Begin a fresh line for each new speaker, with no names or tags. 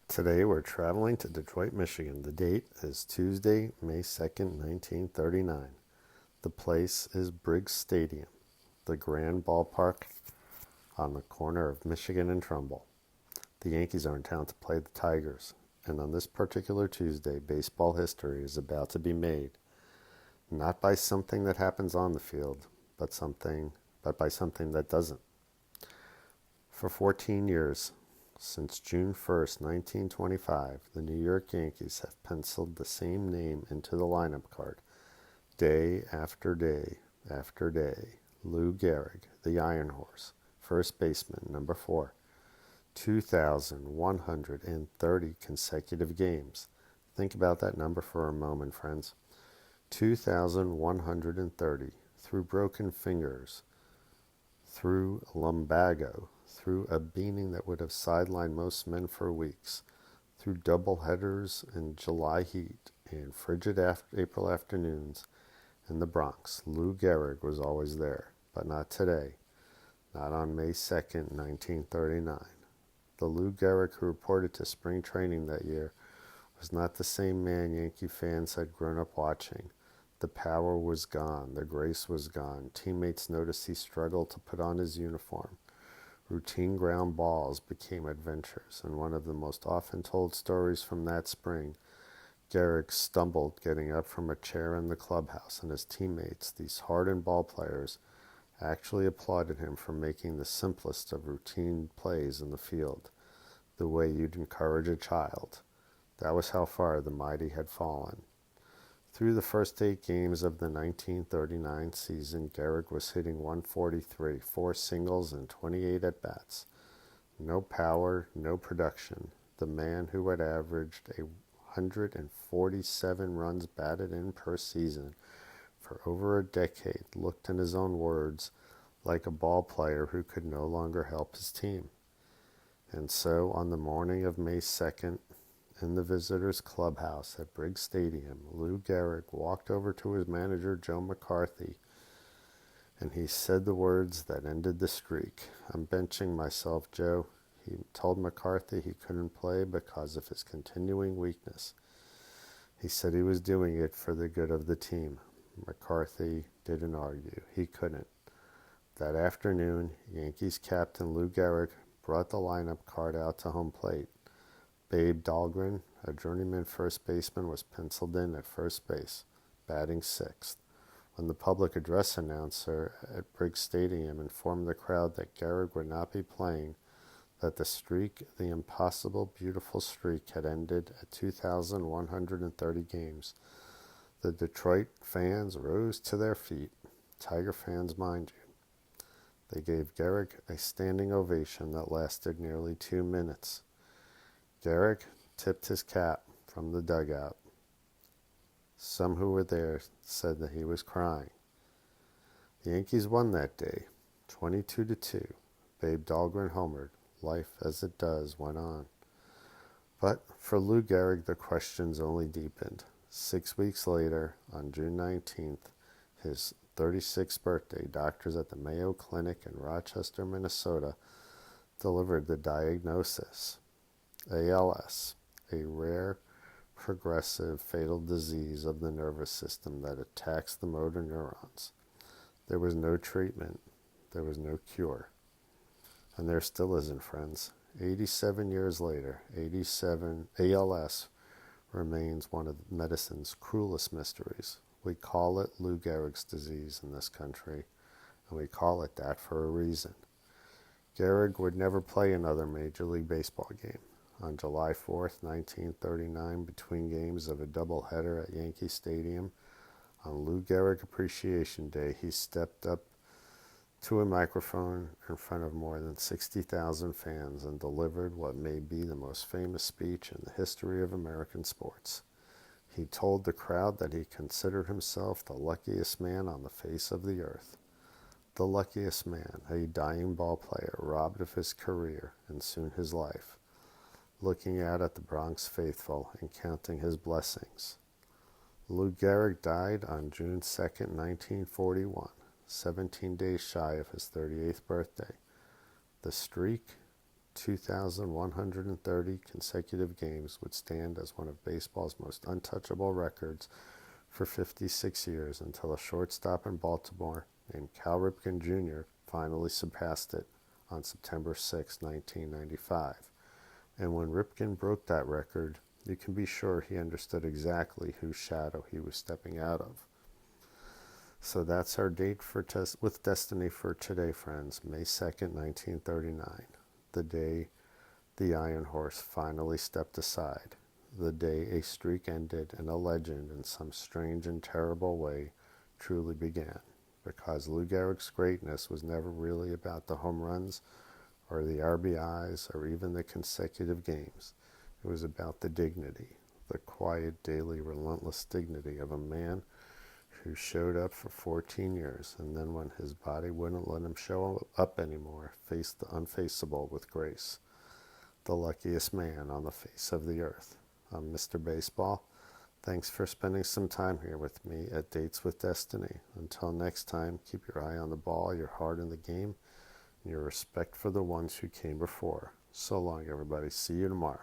Today we're traveling to Detroit, Michigan. The date is Tuesday, May 2nd, 1939. The place is Briggs Stadium, the grand ballpark on the corner of Michigan and Trumbull. The Yankees are in town to play the Tigers, and on this particular Tuesday, baseball history is about to be made, not by something that happens on the field, but by something that doesn't. For 14 years, since June 1st, 1925, the New York Yankees have penciled the same name into the lineup card, day after day after day. Lou Gehrig, the Iron Horse, first baseman, number 4. 2,130 consecutive games. Think about that number for a moment, friends. 2,130 through broken fingers, through lumbago, through a beating that would have sidelined most men for weeks, through double headers in July heat and frigid April afternoons in the Bronx. Lou Gehrig was always there, but not today, not on May 2nd, 1939. The Lou Gehrig who reported to spring training that year was not the same man Yankee fans had grown up watching. The power was gone, the grace was gone. Teammates noticed he struggled to put on his uniform. Routine ground balls became adventures, and one of the most often told stories from that spring, Gehrig stumbled getting up from a chair in the clubhouse, and his teammates, these hardened ball players, actually applauded him for making the simplest of routine plays in the field, the way you'd encourage a child. That was how far the mighty had fallen. Through the first 8 games of the 1939 season, Gehrig was hitting .143, 4 singles and 28 at-bats. No power, no production. The man who had averaged 147 runs batted in per season for over a decade looked, in his own words, like a ball player who could no longer help his team. And so, on the morning of May 2nd, in the visitors' clubhouse at Briggs Stadium, Lou Gehrig walked over to his manager, Joe McCarthy, and he said the words that ended the streak. "I'm benching myself, Joe." He told McCarthy he couldn't play because of his continuing weakness. He said he was doing it for the good of the team. McCarthy didn't argue. He couldn't. That afternoon, Yankees captain Lou Gehrig brought the lineup card out to home plate. Babe Dahlgren, a journeyman first baseman, was penciled in at first base, batting 6th. When the public address announcer at Briggs Stadium informed the crowd that Gehrig would not be playing, that the streak, the impossible, beautiful streak, had ended at 2,130 games, the Detroit fans rose to their feet. Tiger fans, mind you. They gave Gehrig a standing ovation that lasted nearly 2 minutes. Gehrig tipped his cap from the dugout. Some who were there said that he was crying. The Yankees won that day, 22-2. Babe Dahlgren homered. Life as it does went on. But for Lou Gehrig, the questions only deepened. 6 weeks later, on June 19th, his 36th birthday, doctors at the Mayo Clinic in Rochester, Minnesota, delivered the diagnosis: ALS, a rare, progressive, fatal disease of the nervous system that attacks the motor neurons. There was no treatment. There was no cure. And there still isn't, friends. 87 years later, ALS remains one of medicine's cruelest mysteries. We call it Lou Gehrig's disease in this country, and we call it that for a reason. Gehrig would never play another Major League Baseball game. On July 4th, 1939, between games of a doubleheader at Yankee Stadium, on Lou Gehrig Appreciation Day, he stepped up to a microphone in front of more than 60,000 fans and delivered what may be the most famous speech in the history of American sports. He told the crowd that he considered himself the luckiest man on the face of the earth. The luckiest man, a dying ball player robbed of his career and soon his life, looking out at the Bronx faithful and counting his blessings. Lou Gehrig died on June 2nd, 1941, 17 days shy of his 38th birthday. The streak 2,130 consecutive games would stand as one of baseball's most untouchable records for 56 years until a shortstop in Baltimore named Cal Ripken Jr. finally surpassed it on September 6, 1995. And when Ripken broke that record, you can be sure he understood exactly whose shadow he was stepping out of. So that's our date for with Destiny for today, friends, May 2nd, 1939, the day the Iron Horse finally stepped aside, the day a streak ended and a legend in some strange and terrible way truly began, because Lou Gehrig's greatness was never really about the home runs or the RBIs or even the consecutive games. It was about the dignity, the quiet, daily, relentless dignity of a man who showed up for 14 years, and then when his body wouldn't let him show up anymore, faced the unfaceable with grace. The luckiest man on the face of the earth. I'm Mr. Baseball. Thanks for spending some time here with me at Dates with Destiny. Until next time, keep your eye on the ball, your heart in the game, and your respect for the ones who came before. So long, everybody. See you tomorrow.